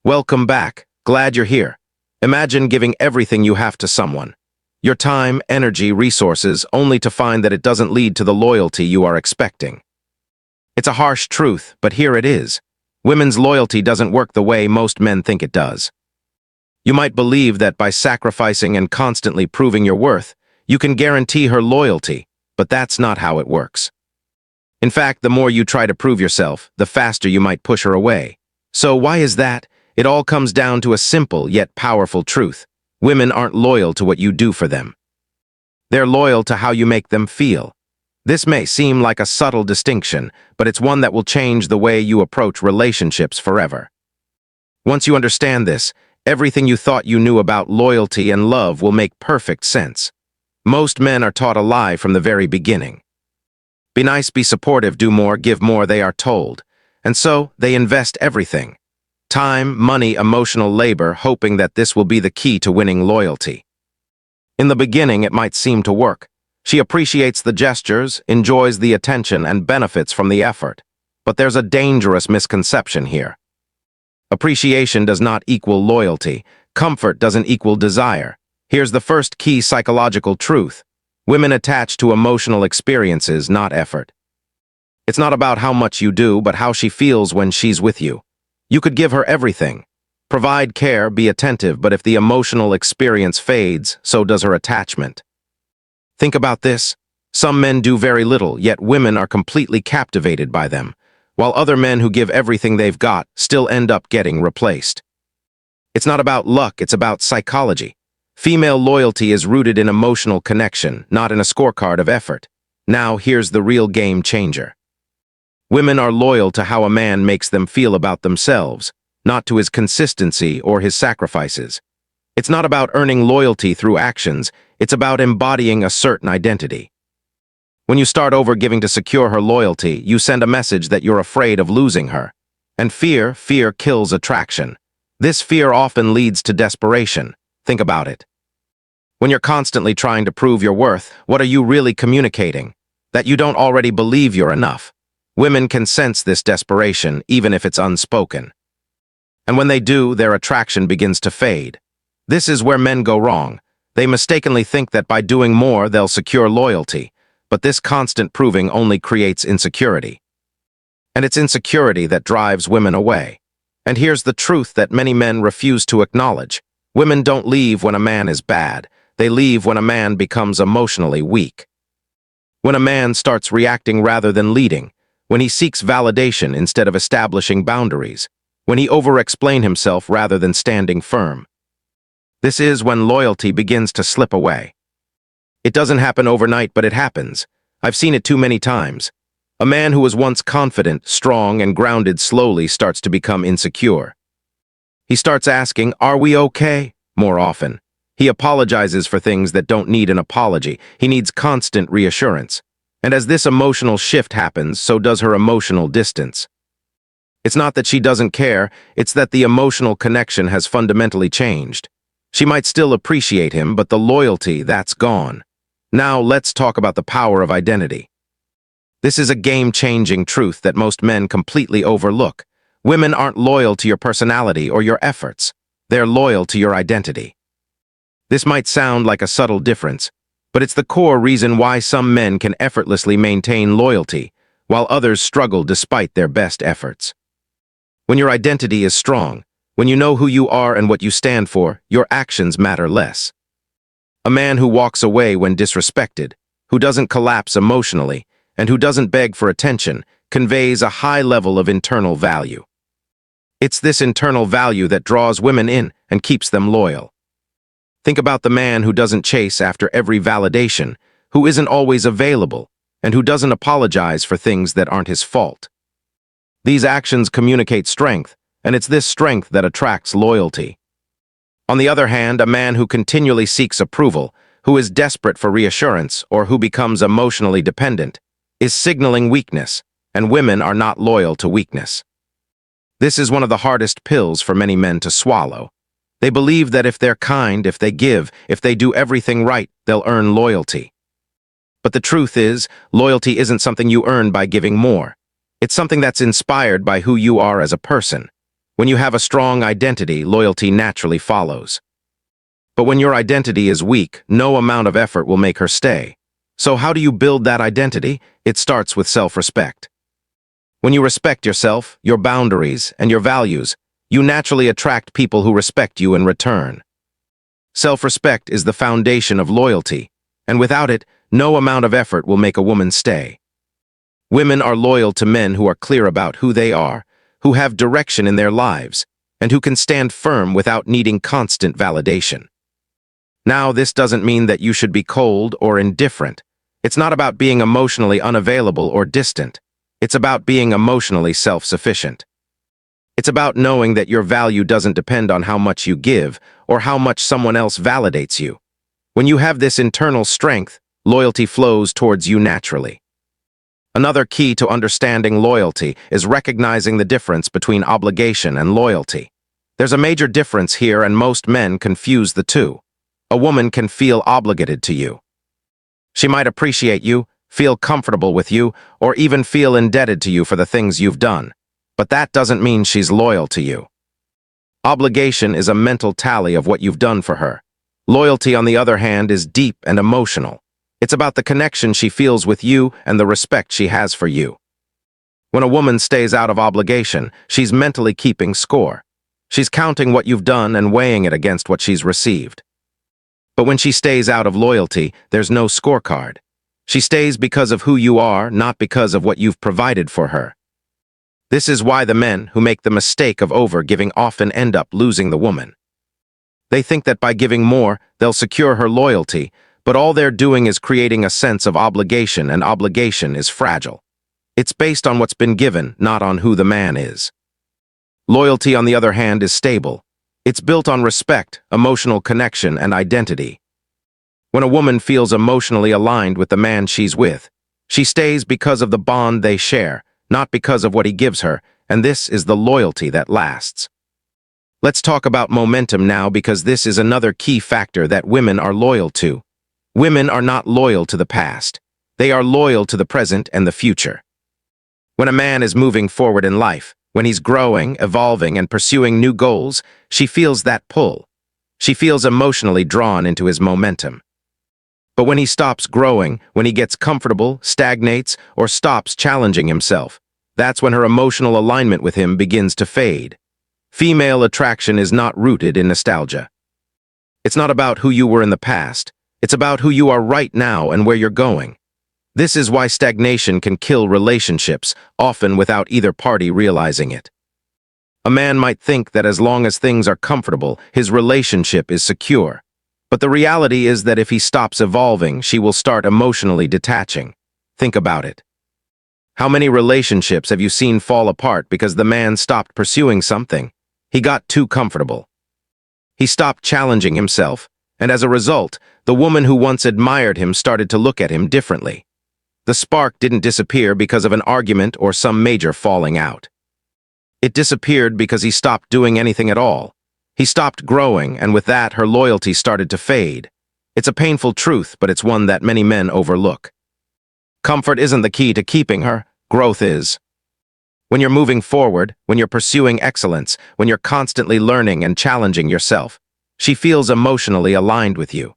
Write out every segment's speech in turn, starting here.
Welcome back. Glad you're here. Imagine giving everything you have to someone. Your time, energy, resources, only to find that it doesn't lead to the loyalty you are expecting. It's a harsh truth, but here it is. Women's loyalty doesn't work the way most men think it does. You might believe that by sacrificing and constantly proving your worth, you can guarantee her loyalty, but that's not how it works. In fact, the more you try to prove yourself, the faster you might push her away. So why is that? It all comes down to a simple yet powerful truth. Women aren't loyal to what you do for them. They're loyal to how you make them feel. This may seem like a subtle distinction, but it's one that will change the way you approach relationships forever. Once you understand this, everything you thought you knew about loyalty and love will make perfect sense. Most men are taught a lie from the very beginning. Be nice, be supportive, do more, give more, they are told. And so, they invest everything. Time, money, emotional labor, hoping that this will be the key to winning loyalty. In the beginning, it might seem to work. She appreciates the gestures, enjoys the attention, and benefits from the effort. But there's a dangerous misconception here. Appreciation does not equal loyalty. Comfort doesn't equal desire. Here's the first key psychological truth. Women attach to emotional experiences, not effort. It's not about how much you do, but how she feels when she's with you. You could give her everything. Provide care, be attentive, but if the emotional experience fades, so does her attachment. Think about this. Some men do very little, yet women are completely captivated by them, while other men who give everything they've got still end up getting replaced. It's not about luck, it's about psychology. Female loyalty is rooted in emotional connection, not in a scorecard of effort. Now, here's the real game changer. Women are loyal to how a man makes them feel about themselves, not to his consistency or his sacrifices. It's not about earning loyalty through actions, it's about embodying a certain identity. When you start over giving to secure her loyalty, you send a message that you're afraid of losing her. And fear kills attraction. This fear often leads to desperation. Think about it. When you're constantly trying to prove your worth, what are you really communicating? That you don't already believe you're enough. Women can sense this desperation, even if it's unspoken. And when they do, their attraction begins to fade. This is where men go wrong. They mistakenly think that by doing more, they'll secure loyalty. But this constant proving only creates insecurity. And it's insecurity that drives women away. And here's the truth that many men refuse to acknowledge. Women don't leave when a man is bad. They leave when a man becomes emotionally weak. When a man starts reacting rather than leading. When he seeks validation instead of establishing boundaries. When he over-explains himself rather than standing firm. This is when loyalty begins to slip away. It doesn't happen overnight, but it happens. I've seen it too many times. A man who was once confident, strong, and grounded slowly starts to become insecure. He starts asking, "Are we okay?" more often. He apologizes for things that don't need an apology. He needs constant reassurance. And as this emotional shift happens, so does her emotional distance. It's not that she doesn't care, it's that the emotional connection has fundamentally changed. She might still appreciate him, but the loyalty, that's gone. Now let's talk about the power of identity. This is a game-changing truth that most men completely overlook. Women aren't loyal to your personality or your efforts. They're loyal to your identity. This might sound like a subtle difference, but it's the core reason why some men can effortlessly maintain loyalty, while others struggle despite their best efforts. When your identity is strong, when you know who you are and what you stand for, your actions matter less. A man who walks away when disrespected, who doesn't collapse emotionally, and who doesn't beg for attention, conveys a high level of internal value. It's this internal value that draws women in and keeps them loyal. Think about the man who doesn't chase after every validation, who isn't always available, and who doesn't apologize for things that aren't his fault. These actions communicate strength, and it's this strength that attracts loyalty. On the other hand, a man who continually seeks approval, who is desperate for reassurance, or who becomes emotionally dependent, is signaling weakness, and women are not loyal to weakness. This is one of the hardest pills for many men to swallow. They believe that if they're kind, if they give, if they do everything right, they'll earn loyalty. But the truth is, loyalty isn't something you earn by giving more. It's something that's inspired by who you are as a person. When you have a strong identity, loyalty naturally follows. But when your identity is weak, no amount of effort will make her stay. So how do you build that identity? It starts with self-respect. When you respect yourself, your boundaries, and your values, you naturally attract people who respect you in return. Self-respect is the foundation of loyalty, and without it, no amount of effort will make a woman stay. Women are loyal to men who are clear about who they are, who have direction in their lives, and who can stand firm without needing constant validation. Now, this doesn't mean that you should be cold or indifferent. It's not about being emotionally unavailable or distant. It's about being emotionally self-sufficient. It's about knowing that your value doesn't depend on how much you give or how much someone else validates you. When you have this internal strength, loyalty flows towards you naturally. Another key to understanding loyalty is recognizing the difference between obligation and loyalty. There's a major difference here, and most men confuse the two. A woman can feel obligated to you. She might appreciate you, feel comfortable with you, or even feel indebted to you for the things you've done. But that doesn't mean she's loyal to you. Obligation is a mental tally of what you've done for her. Loyalty, on the other hand, is deep and emotional. It's about the connection she feels with you and the respect she has for you. When a woman stays out of obligation, she's mentally keeping score. She's counting what you've done and weighing it against what she's received. But when she stays out of loyalty, there's no scorecard. She stays because of who you are, not because of what you've provided for her. This is why the men who make the mistake of over-giving often end up losing the woman. They think that by giving more, they'll secure her loyalty, but all they're doing is creating a sense of obligation, and obligation is fragile. It's based on what's been given, not on who the man is. Loyalty, on the other hand, is stable. It's built on respect, emotional connection, and identity. When a woman feels emotionally aligned with the man she's with, she stays because of the bond they share, not because of what he gives her, and this is the loyalty that lasts. Let's talk about momentum now, because this is another key factor that women are loyal to. Women are not loyal to the past. They are loyal to the present and the future. When a man is moving forward in life, when he's growing, evolving, and pursuing new goals, she feels that pull. She feels emotionally drawn into his momentum. But when he stops growing, when he gets comfortable, stagnates, or stops challenging himself, that's when her emotional alignment with him begins to fade. Female attraction is not rooted in nostalgia. It's not about who you were in the past. It's about who you are right now and where you're going. This is why stagnation can kill relationships, often without either party realizing it. A man might think that as long as things are comfortable, his relationship is secure. But the reality is that if he stops evolving, she will start emotionally detaching. Think about it. How many relationships have you seen fall apart because the man stopped pursuing something? He got too comfortable. He stopped challenging himself, and as a result, the woman who once admired him started to look at him differently. The spark didn't disappear because of an argument or some major falling out. It disappeared because he stopped doing anything at all. He stopped growing, and with that, her loyalty started to fade. It's a painful truth, but it's one that many men overlook. Comfort isn't the key to keeping her, growth is. When you're moving forward, when you're pursuing excellence, when you're constantly learning and challenging yourself, she feels emotionally aligned with you.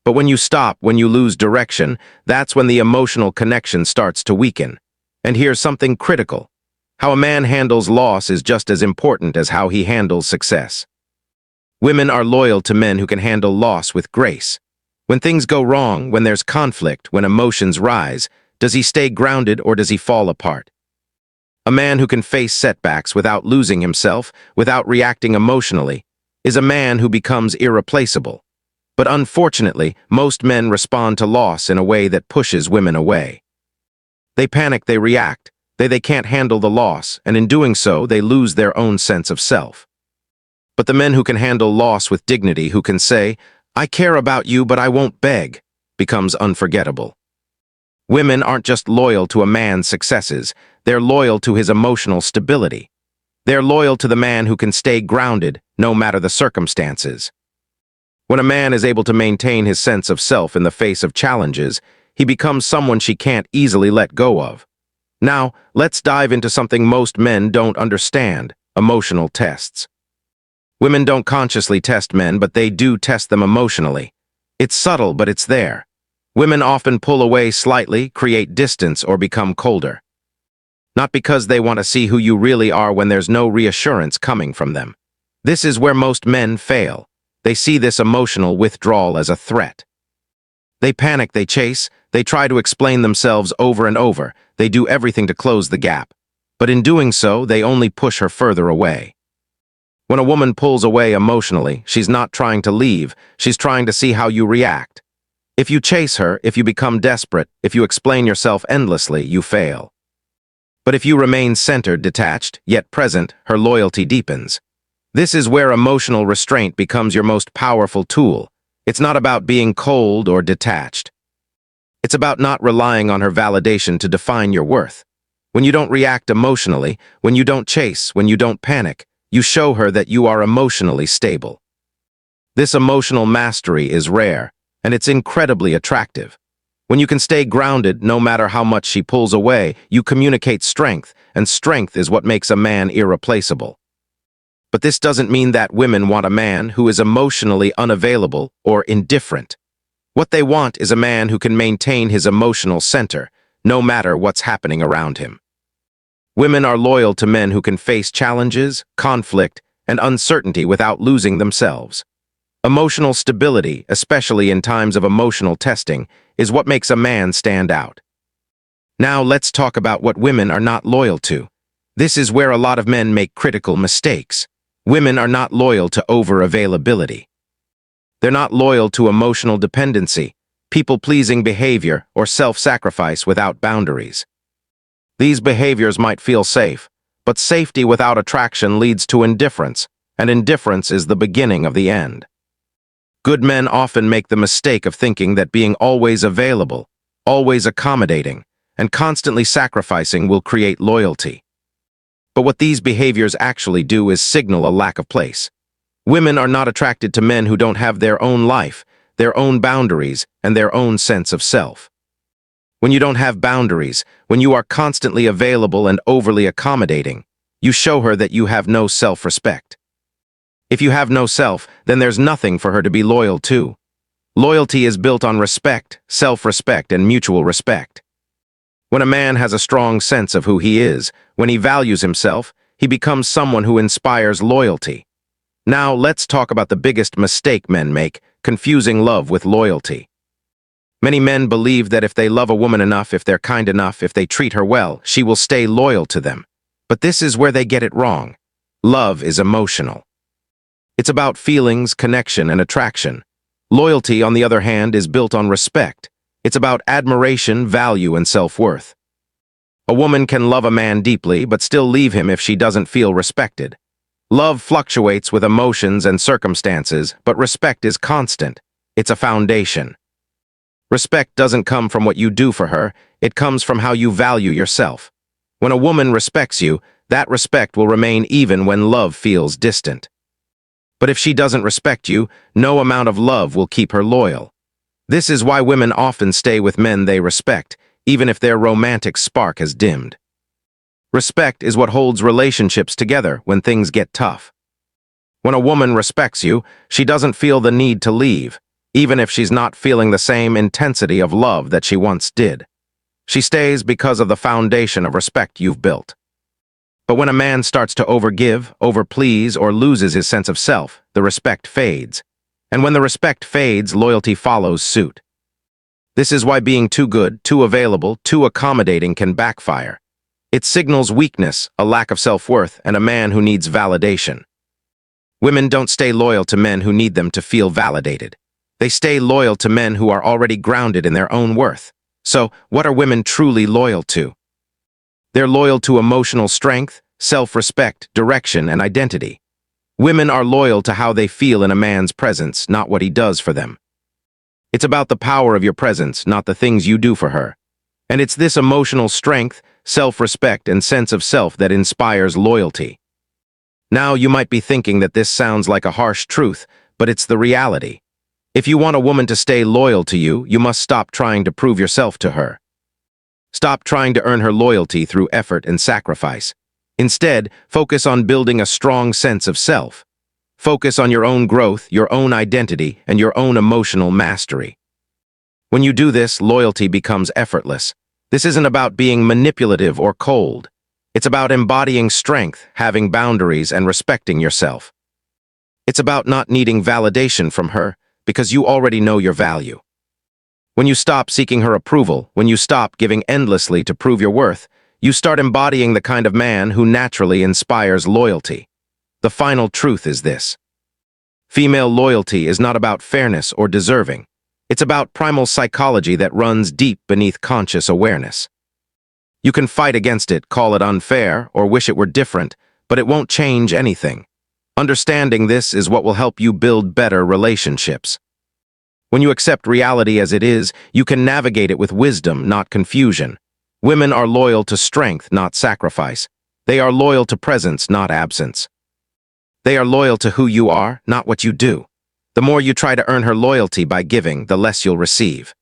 But when you stop, when you lose direction, that's when the emotional connection starts to weaken. And here's something critical. How a man handles loss is just as important as how he handles success. Women are loyal to men who can handle loss with grace. When things go wrong, when there's conflict, when emotions rise, does he stay grounded or does he fall apart? A man who can face setbacks without losing himself, without reacting emotionally, is a man who becomes irreplaceable. But unfortunately, most men respond to loss in a way that pushes women away. They panic, they react, they can't handle the loss, and in doing so, they lose their own sense of self. But the men who can handle loss with dignity, who can say, "I care about you, but I won't beg," becomes unforgettable. Women aren't just loyal to a man's successes, they're loyal to his emotional stability. They're loyal to the man who can stay grounded, no matter the circumstances. When a man is able to maintain his sense of self in the face of challenges, he becomes someone she can't easily let go of. Now, let's dive into something most men don't understand: emotional tests. Women don't consciously test men, but they do test them emotionally. It's subtle, but it's there. Women often pull away slightly, create distance, or become colder. Not because they want to see who you really are when there's no reassurance coming from them. This is where most men fail. They see this emotional withdrawal as a threat. They panic, they chase, they try to explain themselves over and over, they do everything to close the gap. But in doing so, they only push her further away. When a woman pulls away emotionally, she's not trying to leave, she's trying to see how you react. If you chase her, if you become desperate, if you explain yourself endlessly, you fail. But if you remain centered, detached, yet present, her loyalty deepens. This is where emotional restraint becomes your most powerful tool. It's not about being cold or detached. It's about not relying on her validation to define your worth. When you don't react emotionally, when you don't chase, when you don't panic, you show her that you are emotionally stable. This emotional mastery is rare, and it's incredibly attractive. When you can stay grounded no matter how much she pulls away, you communicate strength, and strength is what makes a man irreplaceable. But this doesn't mean that women want a man who is emotionally unavailable or indifferent. What they want is a man who can maintain his emotional center, no matter what's happening around him. Women are loyal to men who can face challenges, conflict, and uncertainty without losing themselves. Emotional stability, especially in times of emotional testing, is what makes a man stand out. Now let's talk about what women are not loyal to. This is where a lot of men make critical mistakes. Women are not loyal to over-availability. They're not loyal to emotional dependency, people-pleasing behavior, or self-sacrifice without boundaries. These behaviors might feel safe, but safety without attraction leads to indifference, and indifference is the beginning of the end. Good men often make the mistake of thinking that being always available, always accommodating, and constantly sacrificing will create loyalty. But what these behaviors actually do is signal a lack of place. Women are not attracted to men who don't have their own life, their own boundaries, and their own sense of self. When you don't have boundaries, when you are constantly available and overly accommodating, you show her that you have no self-respect. If you have no self, then there's nothing for her to be loyal to. Loyalty is built on respect, self-respect, and mutual respect. When a man has a strong sense of who he is, when he values himself, he becomes someone who inspires loyalty. Now let's talk about the biggest mistake men make, confusing love with loyalty. Many men believe that if they love a woman enough, if they're kind enough, if they treat her well, she will stay loyal to them. But this is where they get it wrong. Love is emotional. It's about feelings, connection, and attraction. Loyalty, on the other hand, is built on respect. It's about admiration, value, and self-worth. A woman can love a man deeply, but still leave him if she doesn't feel respected. Love fluctuates with emotions and circumstances, but respect is constant. It's a foundation. Respect doesn't come from what you do for her, it comes from how you value yourself. When a woman respects you, that respect will remain even when love feels distant. But if she doesn't respect you, no amount of love will keep her loyal. This is why women often stay with men they respect, even if their romantic spark has dimmed. Respect is what holds relationships together when things get tough. When a woman respects you, she doesn't feel the need to leave, even if she's not feeling the same intensity of love that she once did. She stays because of the foundation of respect you've built. But when a man starts to overgive, overplease, or loses his sense of self, the respect fades. And when the respect fades, loyalty follows suit. This is why being too good, too available, too accommodating can backfire. It signals weakness, a lack of self-worth, and a man who needs validation. Women don't stay loyal to men who need them to feel validated. They stay loyal to men who are already grounded in their own worth. So, what are women truly loyal to? They're loyal to emotional strength, self-respect, direction, and identity. Women are loyal to how they feel in a man's presence, not what he does for them. It's about the power of your presence, not the things you do for her. And it's this emotional strength, self-respect, and sense of self that inspires loyalty. Now you might be thinking that this sounds like a harsh truth, but it's the reality. If you want a woman to stay loyal to you, you must stop trying to prove yourself to her. Stop trying to earn her loyalty through effort and sacrifice. Instead, focus on building a strong sense of self. Focus on your own growth, your own identity, and your own emotional mastery. When you do this, loyalty becomes effortless. This isn't about being manipulative or cold. It's about embodying strength, having boundaries, and respecting yourself. It's about not needing validation from her, because you already know your value. When you stop seeking her approval, when you stop giving endlessly to prove your worth, you start embodying the kind of man who naturally inspires loyalty. The final truth is this: female loyalty is not about fairness or deserving. It's about primal psychology that runs deep beneath conscious awareness. You can fight against it, call it unfair, or wish it were different, but it won't change anything. Understanding this is what will help you build better relationships. When you accept reality as it is, you can navigate it with wisdom, not confusion. Women are loyal to strength, not sacrifice. They are loyal to presence, not absence. They are loyal to who you are, not what you do. The more you try to earn her loyalty by giving, the less you'll receive.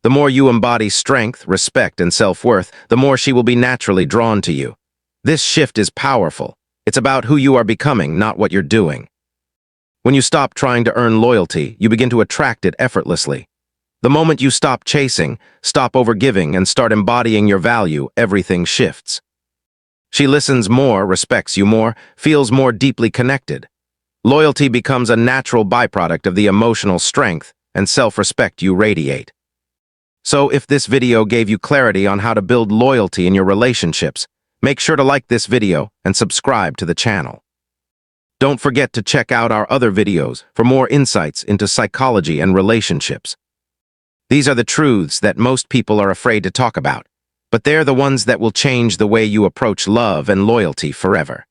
The more you embody strength, respect, and self-worth, the more she will be naturally drawn to you. This shift is powerful. It's about who you are becoming, not what you're doing. When you stop trying to earn loyalty, you begin to attract it effortlessly. The moment you stop chasing, stop overgiving, and start embodying your value, everything shifts. She listens more, respects you more, feels more deeply connected. Loyalty becomes a natural byproduct of the emotional strength and self-respect you radiate. So if this video gave you clarity on how to build loyalty in your relationships, make sure to like this video and subscribe to the channel. Don't forget to check out our other videos for more insights into psychology and relationships. These are the truths that most people are afraid to talk about, but they're the ones that will change the way you approach love and loyalty forever.